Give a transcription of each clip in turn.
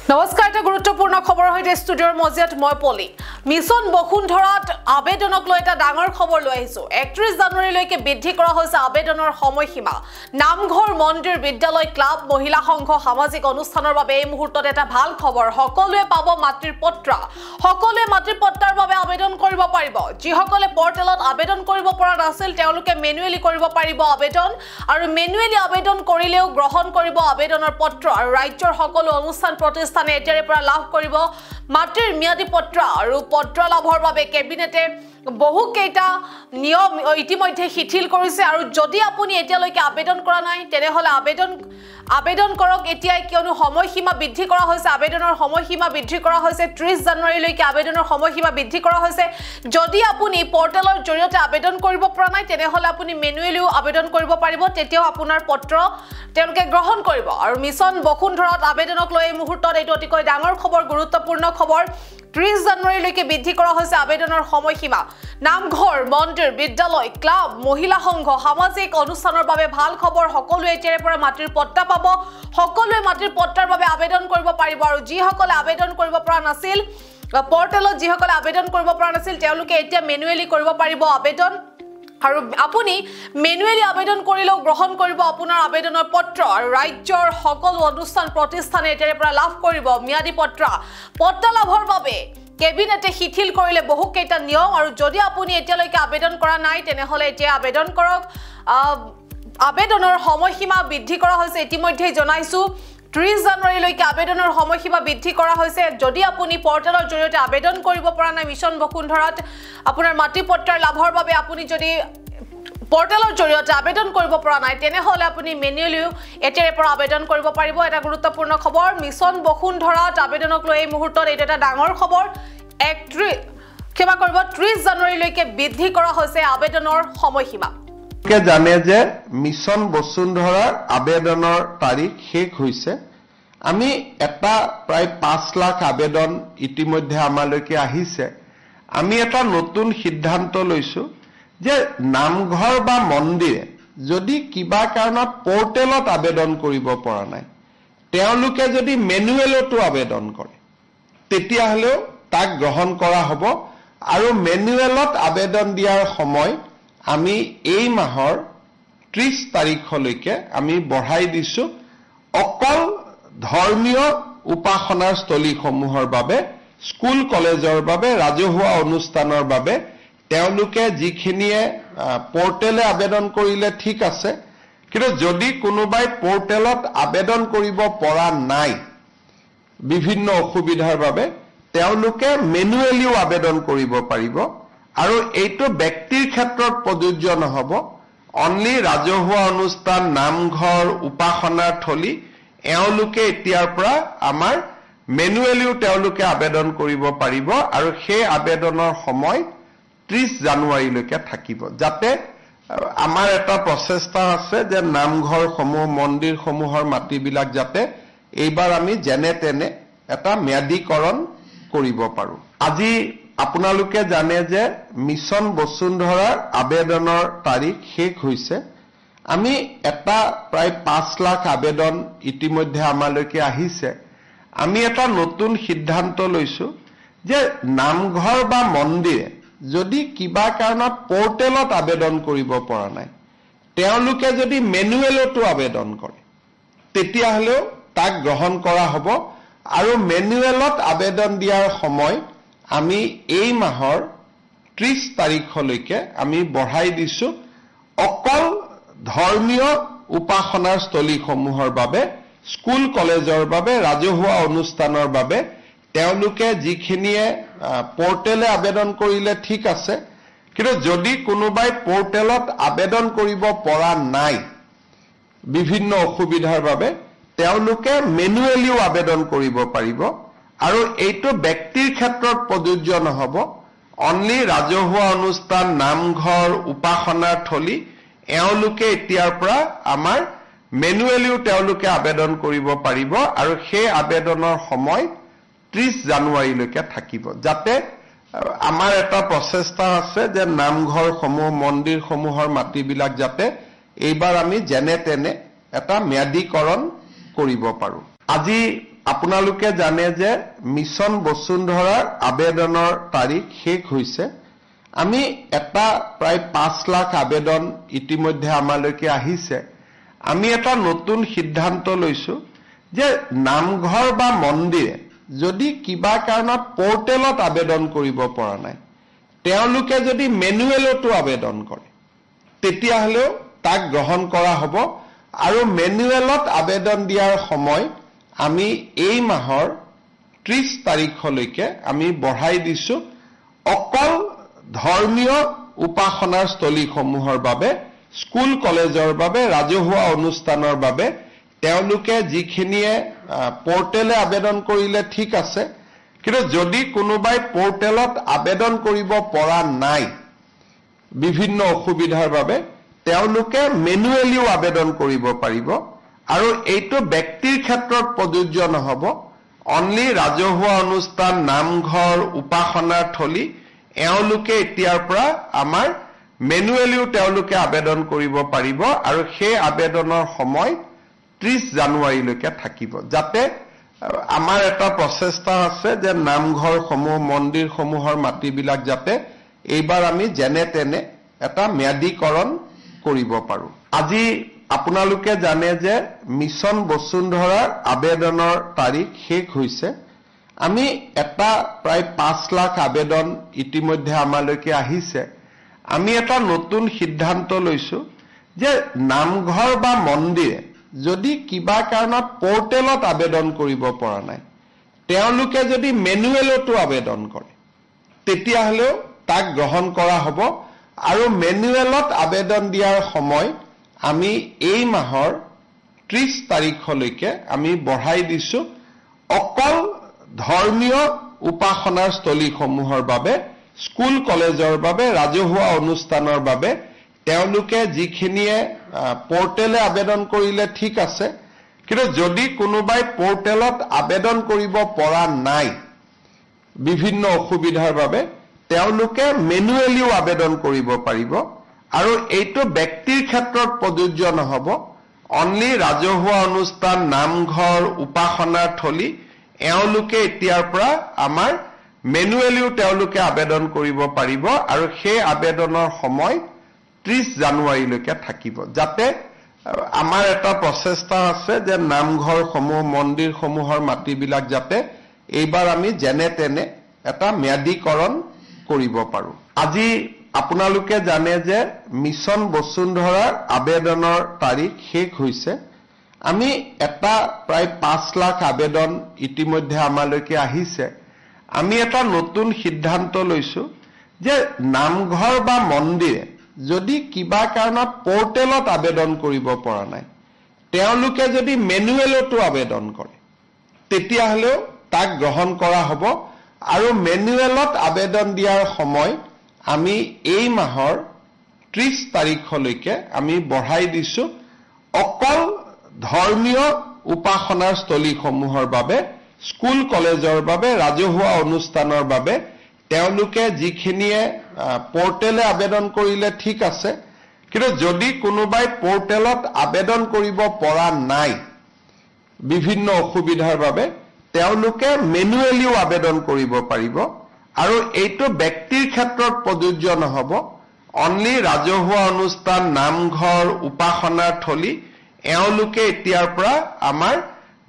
নমস্কাৰ, এটা গুৰুত্বপূৰ্ণ খবৰ হৈছে ষ্টুডিঅ'ৰ মজিয়াত মই পলি। মিছন বসুন্ধৰাত আবেদনক লৈ এটা ডাঙৰ খবৰ লৈ আহিছো। 31 জানুৱাৰীলৈকে বৃদ্ধি কৰা হৈছে আবেদনৰ সময়সীমা। নামঘৰ, মন্দিৰ, বিদ্যালয়, ক্লাব, মহিলা সংঘ, সামাজিক অনুষ্ঠানৰ বাবে এই মুহূৰ্তত এটা ভাল খবৰ। সকলোৱে পাব মাতৃৰ পত্ৰ। সকলোৱে মাতৃৰ পত্ৰৰ বাবে আবেদন কৰিব পাৰিব। যিসকলে পৰ্টেলত আবেদন কৰিব পৰা নাছিল তেওঁলোকে মেনুৱেলি কৰিব পাৰিব আবেদন, আৰু মেনুৱেলি আবেদন কৰিলেও গ্ৰহণ কৰিব আবেদনৰ পত্ৰ। আৰু ৰাজ্যৰ সকলো অনুষ্ঠান প্ৰতিষ্ঠান এতিয়াৰে পৰা লাভ কৰিব মাতৃৰ ম্যাদী পত্ৰ। আৰু পত্ৰ লাভৰ বাবে কেবিনেটে বহু কেইটা নিয়ম ইতিমধ্যে শিথিল কৰিছে। আৰু যদি আপুনি এতিয়ালৈকে আবেদন কৰা নাই তেনেহলে আবেদন কৰক এতিয়াই, কিয়নো সময়সীমা বৃদ্ধি কৰা হৈছে। আবেদনৰ সময়সীমা বৃদ্ধি কৰা হৈছে 30 জানুৱাৰীলৈকে আবেদনৰ সময়সীমা বৃদ্ধি কৰা হৈছে। যদি আপুনি পৰ্টেলৰ জৰিয়তে আবেদন কৰিব পৰা নাই তেনেহলে আপুনি মেনুৱেলিও আবেদন কৰিব পাৰিব, তেতিয়াও আপোনাৰ পত্ৰ তেওঁলোকে গ্ৰহণ কৰিব। আৰু মিছন বসুন্ধৰাত আবেদনক লৈ এই মুহূৰ্তত এইটো অতিকৈ ডাঙৰ খবৰ, গুৰুত্বপূৰ্ণ খবৰ। 30 জানুৱাৰীলৈকে বৃদ্ধি কৰা হৈছে আবেদনৰ সময়সীমা। নামঘৰ, মন্দিৰ, বিদ্যালয়, ক্লাব, মহিলা সংঘ, সামাজিক অনুষ্ঠানৰ বাবে ভাল খবৰ। সকলোৱে এতিয়াৰে পৰা মাতৃৰ পত্ৰ পাব। সকলোৱে মাতৃৰ পত্ৰৰ বাবে আবেদন কৰিব পাৰিব। আৰু যিসকলে আবেদন কৰিব পৰা নাছিল পৰ্টেলত, যিসকলে আবেদন কৰিব পৰা নাছিল তেওঁলোকে এতিয়া মেনুৱেলি কৰিব পাৰিব আবেদন। আৰু আপুনি মেনুৱেলি আবেদন কৰিলেও গ্ৰহণ কৰিব আপোনাৰ আবেদনৰ পত্ৰ। আৰু ৰাজ্যৰ সকলো অনুষ্ঠান প্ৰতিষ্ঠানে এতিয়াৰে পৰা লাভ কৰিব ম্যাদী পত্ৰ। পত্ৰ লাভৰ বাবে কেবিনেটে শিথিল কৰিলে বহু কেইটা নিয়ম। আৰু যদি আপুনি এতিয়ালৈকে আবেদন কৰা নাই তেনেহলে এতিয়া আবেদন কৰক। আবেদনৰ সময়সীমা বৃদ্ধি কৰা হৈছে ইতিমধ্যে জনাইছো। 30 জানুৱাৰীলৈকে আবেদনৰ সময়সীমা বৃদ্ধি কৰা হৈছে। যদি আপুনি পৰ্টেলৰ জৰিয়তে আবেদন কৰিব পৰা নাই মিছন বসুন্ধৰাত আপোনাৰ মাতৃ পত্ৰৰ লাভৰ বাবে, আপুনি যদি পৰ্টেলৰ জৰিয়তে আবেদন কৰিব পৰা নাই তেনেহলে আপুনি মেনুৱেলিও এতিয়াৰে পৰা আবেদন কৰিব পাৰিব। এটা গুৰুত্বপূৰ্ণ খবৰ। মিছন বসুন্ধৰাত আবেদনক লৈ এই মুহূৰ্তত এইটো এটা ডাঙৰ খবৰ। 30 জানুৱাৰীলৈকে বৃদ্ধি কৰা হৈছে আবেদনৰ সময়সীমা। জানে যে মিছন বসুন্ধৰাৰ আবেদনৰ তাৰিখ শেষ হৈছে। আমি এটা প্ৰায় 5 লাখ আবেদন ইতিমধ্যে আমালৈকে আহিছে। আমি এটা নতুন সিদ্ধান্ত লৈছো যে নামঘৰ বা মন্দিৰে যদি কিবা কাৰণত পৰ্টেলত আবেদন কৰিব পৰা নাই, তেওঁলোকে যদি মেনুৱেলতো আবেদন কৰে তেতিয়াহলেও তাক গ্ৰহণ কৰা হ'ব। আৰু মেনুৱেলত আবেদন দিয়াৰ সময় আমি এই মাহৰ 30 তাৰিখলৈকে আমি বঢ়াই দিছো। অকল ধৰ্মীয় উপাসনাৰ স্থলীসমূহৰ বাবে, স্কুল কলেজৰ বাবে, ৰাজহুৱা অনুষ্ঠানৰ বাবে তেওঁলোকে যিখিনিয়ে পৰ্টেলে আবেদন কৰিলে ঠিক আছে, কিন্তু যদি কোনোবাই পৰ্টেলত আবেদন কৰিব পৰা নাই বিভিন্ন অসুবিধাৰ বাবে, তেওঁলোকে মেনুৱেলিও আবেদন কৰিব পাৰিব। আৰু এইটো ব্যক্তিৰ ক্ষেত্ৰত প্ৰযোজ্য নহব। অনলি ৰাজহুৱা অনুষ্ঠান, নামঘৰ, উপাসনাৰ থলী এওঁলোকে এতিয়াৰ পৰা আমাৰ মেনুৱেলিও তেওঁলোকে আবেদন কৰিব পাৰিব। আৰু সেই আবেদনৰ সময় 30 জানুৱাৰীলৈকে থাকিব। যাতে আমাৰ এটা প্ৰচেষ্টা আছে যে নামঘৰসমূহ, মন্দিৰসমূহৰ মাটিবিলাক যাতে এইবাৰ আমি যেনে তেনে এটা ম্যাদীকৰণ কৰিব পাৰো। আজি আপোনালোকে জানে যে মিছন বসুন্ধৰাৰ আবেদনৰ তাৰিখ শেষ হৈছে। আমি এটা প্ৰায় 5 লাখ আবেদন ইতিমধ্যে আমালৈকে আহিছে। আমি এটা নতুন সিদ্ধান্ত লৈছো যে নামঘৰ বা মন্দিৰে যদি কিবা কাৰণত পৰ্টেলত আবেদন কৰিব পৰা নাই, তেওঁলোকে যদি মেনুৱেলতো আবেদন কৰে তেতিয়াহলেও তাক গ্ৰহণ কৰা হ'ব। আৰু মেনুৱেলত আবেদন দিয়াৰ সময় আমি এই মাহৰ 30 তাৰিখলৈকে আমি বঢ়াই দিছো। অকল ধৰ্মীয় উপাসনাৰ স্থলীসমূহৰ বাবে, স্কুল কলেজৰ বাবে, ৰাজহুৱা অনুষ্ঠানৰ বাবে তেওঁলোকে যিখিনিয়ে পৰ্টেলে আবেদন কৰিলে ঠিক আছে, কিন্তু যদি কোনোবাই পৰ্টেলত আবেদন কৰিব পৰা নাই বিভিন্ন অসুবিধাৰ বাবে, তেওঁলোকে মেনুৱেলিও আবেদন কৰিব পাৰিব। আৰু এইটো ব্যক্তিৰ ক্ষেত্ৰত প্ৰযোজ্য নহব। অনলি ৰাজহুৱা অনুষ্ঠান, নামঘৰ, উপাসনাৰ থলী এওঁলোকে এতিয়াৰ পৰা আমাৰ মেনুৱেলিও তেওঁলোকে আবেদন কৰিব পাৰিব। আৰু সেই আবেদনৰ সময় 30 জানুৱাৰীলৈকে থাকিব। যাতে আমাৰ এটা প্ৰচেষ্টা আছে যে নামঘৰসমূহ, মন্দিৰসমূহৰ মাটিবিলাক যাতে এইবাৰ আমি যেনে তেনে এটা ম্যাদীকৰণ কৰিব পাৰো আজি আপোনালোকে জানে যে মিছন বসুন্ধৰাৰ আবেদনৰ তাৰিখ শেষ হৈছে আমি এটা প্ৰায় 5 লাখ আবেদন ইতিমধ্যে আমালৈকে আহিছে আমি এটা নতুন সিদ্ধান্ত লৈছো যে নামঘৰ বা মন্দিৰে যদি কিবা কাৰণত পোৰ্টেলত আবেদন কৰিব পৰা নাই তেওঁলোকে যদি মেনুৱেলতো আবেদন কৰে তেতিয়া হলেও তাক গ্ৰহণ কৰা হ'ব আৰু মেনুৱেলত আবেদন দিয়াৰ সময় আমি এই মাহৰ 30 তাৰিখলৈকে আমি বঢ়াই দিছো অকল ধৰ্মীয় উপাসনাৰ স্থলীসমূহৰ বাবে স্কুল কলেজৰ বাবে ৰাজহুৱা অনুষ্ঠানৰ বাবে তেওঁলোকে যিখিনিয়ে পোৰ্টেলে আবেদন কৰিলে ঠিক আছে কিন্তু যদি কোনোবাই পোৰ্টেলত আবেদন কৰিব পৰা নাই বিভিন্ন অসুবিধাৰ বাবে তেওঁলোকে মেনুৱেলিও আবেদন কৰিব পাৰিব আৰু এইটো ব্যক্তিৰ ক্ষেত্ৰত প্ৰযোজ্য নহব অনলি ৰাজহুৱা অনুষ্ঠান নামঘৰ উপাসনাৰ থলী এওঁলোকে এতিয়াৰ পৰা আমাৰ মেনুৱেলিও তেওঁলোকে আবেদন কৰিব পাৰিব আৰু সেই আবেদনৰ সময় 30 জানুৱাৰীলৈকে থাকিব যাতে আমাৰ এটা প্ৰচেষ্টা আছে যে নামঘৰসমূহ মন্দিৰসমূহৰ মাটিবিলাক যাতে এইবাৰ আমি যেনে তেনে এটা ম্যাদীকৰণ কৰিব পাৰো আজি আপোনালোকে জানে যে মিছন বসুন্ধৰাৰ আবেদনৰ তাৰিখ শেষ হৈছে আমি এটা প্ৰায় 5 লাখ আবেদন ইতিমধ্যে আমালৈকে আহিছে আমি এটা নতুন সিদ্ধান্ত লৈছো যে নামঘৰ বা মন্দিৰে যদি কিবা কাৰণত পোৰ্টেলত আবেদন কৰিব পৰা নাই তেওঁলোকে যদি মেনুৱেলতো আবেদন কৰে তেতিয়া হলেও তাক গ্ৰহণ কৰা হ'ব আৰু মেনুৱেলত আবেদন দিয়াৰ সময় আমি এই মাহৰ 30 তাৰিখলৈকে আমি বঢ়াই দিছো অকল ধৰ্মীয় উপাসনাৰ স্থলীসমূহৰ বাবে স্কুল কলেজৰ বাবে ৰাজহুৱা অনুষ্ঠানৰ বাবে তেওঁলোকে যিখিনিয়ে পোৰ্টেলে আবেদন কৰিলে ঠিক আছে কিন্তু যদি কোনোবাই পোৰ্টেলত আবেদন কৰিব পৰা নাই বিভিন্ন অসুবিধাৰ বাবে তেওঁলোকে মেনুৱেলিও আবেদন কৰিব পাৰিব আৰু এইটো ব্যক্তিৰ ক্ষেত্ৰত প্ৰযোজ্য নহব অনলি ৰাজহুৱা অনুষ্ঠান নামঘৰ উপাসনাৰ থলী এওঁলোকে এতিয়াৰ পৰা আমাৰ মেনুৱেলিও তেওঁলোকে আবেদন কৰিব পাৰিব আৰু সেই আবেদনৰ সময় 30 জানুৱাৰীলৈকে থাকিব যাতে আমাৰ এটা প্ৰচেষ্টা আছে যে নামঘৰসমূহ মন্দিৰসমূহৰ মাটিবিলাক যাতে এইবাৰ আমি যেনে তেনে এটা ম্যাদীকৰণ কৰিব পাৰো আজি আপোনালোকে জানে যে মিছন বসুন্ধৰাৰ আবেদনৰ তাৰিখ শেষ হৈছে আমি এটা প্ৰায় 5 লাখ আবেদন ইতিমধ্যে আমালৈকে আহিছে আমি এটা নতুন সিদ্ধান্ত লৈছো যে নামঘৰ বা মন্দিৰে যদি কিবা কাৰণত পোৰ্টেলত আবেদন কৰিব পৰা নাই তেওঁলোকে যদি মেনুৱেলতো আবেদন কৰে তেতিয়া হলেও তাক গ্ৰহণ কৰা হ'ব আৰু মেনুৱেলত আবেদন দিয়াৰ সময় আমি এই মাহৰ 30 তাৰিখলৈকে আমি বঢ়াই দিছো অকল ধৰ্মীয় উপাসনাৰ স্থলীসমূহৰ বাবে স্কুল কলেজৰ বাবে ৰাজহুৱা অনুষ্ঠানৰ বাবে তেওঁলোকে যিখিনিয়ে পোৰ্টেলে আবেদন কৰিলে ঠিক আছে কিন্তু যদি কোনোবাই পোৰ্টেলত আবেদন কৰিব পৰা নাই বিভিন্ন অসুবিধাৰ বাবে তেওঁলোকে মেনুৱেলিও আবেদন কৰিব পাৰিব আৰু এইটো ব্যক্তিৰ ক্ষেত্ৰত প্ৰযোজ্য নহব অনলি ৰাজহুৱা অনুষ্ঠান নামঘৰ উপাসনাৰ থলী এওঁলোকে এতিয়াৰ পৰা আমাৰ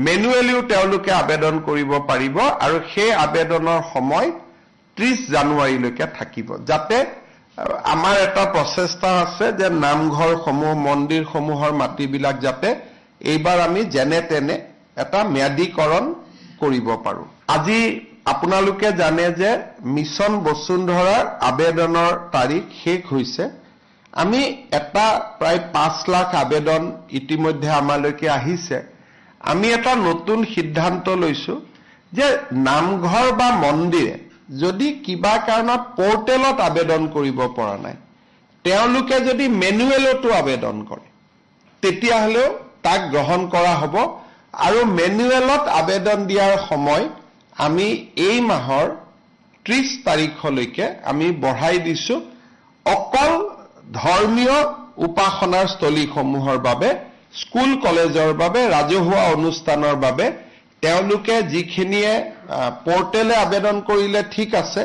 মেনুৱেলিও তেওঁলোকে আবেদন কৰিব পাৰিব আৰু সেই আবেদনৰ সময় 30 জানুৱাৰীলৈকে থাকিব যাতে আমাৰ এটা প্ৰচেষ্টা আছে যে নামঘৰসমূহ মন্দিৰসমূহৰ মাটিবিলাক যাতে এইবাৰ আমি যেনে তেনে এটা ম্যাদীকৰণ কৰিব পাৰো আজি আপোনালোকে জানে যে মিছন বসুন্ধৰাৰ আবেদনৰ তাৰিখ শেষ হৈছে আমি এটা প্ৰায় 5 লাখ আবেদন ইতিমধ্যে আমালৈকে আহিছে আমি এটা নতুন সিদ্ধান্ত লৈছো যে নামঘৰ বা মন্দিৰে যদি কিবা কাৰণত পোৰ্টেলত আবেদন কৰিব পৰা নাই তেওঁলোকে যদি মেনুৱেলতো আবেদন কৰে তেতিয়া হলেও তাক গ্ৰহণ কৰা হ'ব আৰু মেনুৱেলত আবেদন দিয়াৰ সময় আমি এই মাহৰ 30 তাৰিখলৈকে আমি বঢ়াই দিছো অকল ধৰ্মীয় উপাসনাৰ স্থলীসমূহৰ বাবে স্কুল কলেজৰ বাবে ৰাজহুৱা অনুষ্ঠানৰ বাবে তেওঁলোকে যিখিনিয়ে পোৰ্টেলে আবেদন কৰিলে ঠিক আছে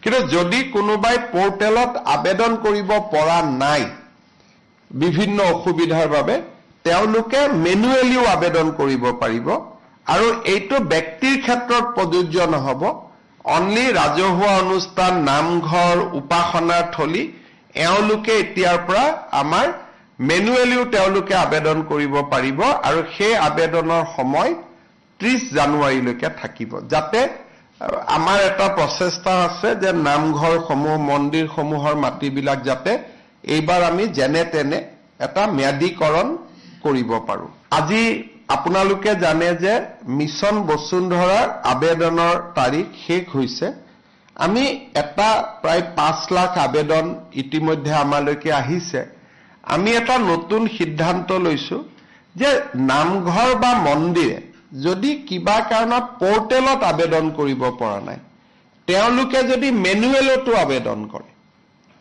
কিন্তু যদি কোনোবাই পোৰ্টেলত আবেদন কৰিব পৰা নাই বিভিন্ন অসুবিধাৰ বাবে তেওঁলোকে মেনুৱেলিও আবেদন কৰিব পাৰিব আৰু এইটো ব্যক্তিৰ ক্ষেত্ৰত প্ৰযোজ্য নহব অনলি ৰাজহুৱা অনুষ্ঠান নামঘৰ উপাসনাৰ থলী এওঁলোকে এতিয়াৰ পৰা আমাৰ মেনুৱেলিও তেওঁলোকে আবেদন কৰিব পাৰিব আৰু সেই আবেদনৰ সময় 30 জানুৱাৰীলৈকে থাকিব যাতে আমাৰ এটা প্ৰচেষ্টা আছে যে নামঘৰসমূহ মন্দিৰসমূহৰ মাটিবিলাক যাতে এইবাৰ আমি যেনে তেনে এটা ম্যাদীকৰণ কৰিব পাৰো আজি আপোনালোকে জানে যে মিছন বসুন্ধৰাৰ আবেদনৰ তাৰিখ শেষ হৈছে আমি এটা প্ৰায় 5 লাখ আবেদন ইতিমধ্যে আমালৈকে আহিছে আমি এটা নতুন সিদ্ধান্ত লৈছো যে নামঘৰ বা মন্দিৰে যদি কিবা কাৰণত পোৰ্টেলত আবেদন কৰিব পৰা নাই তেওঁলোকে যদি মেনুৱেলতো আবেদন কৰে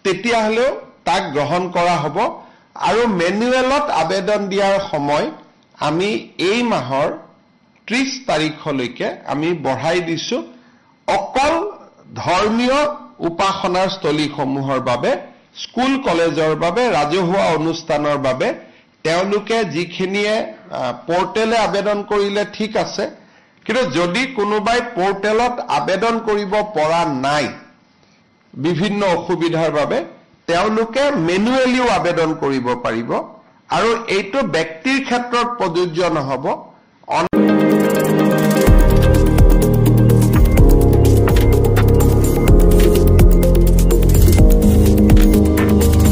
তেতিয়াহলে তাক গ্ৰহণ কৰা হ'ব আৰু মেনুৱেলত আবেদন দিয়াৰ সময় আমি এই মাহৰ 30 তাৰিখলৈকে আমি বঢ়াই দিছো অকল ধৰ্মীয় উপাসনাৰ স্থলীসমূহৰ বাবে স্কুল কলেজৰ বাবে ৰাজহুৱা অনুষ্ঠানৰ বাবে তেওঁলোকে যিখিনিয়ে পোৰ্টেলে আবেদন কৰিলে ঠিক আছে কিন্তু যদি কোনোবাই পোৰ্টেলত আবেদন কৰিব পৰা নাই বিভিন্ন অসুবিধাৰ বাবে তেওঁলোকে মেনুৱেলিও আবেদন কৰিব পাৰিব আৰু এইটো ব্যক্তিৰ ক্ষেত্ৰত প্ৰযোজ্য নহব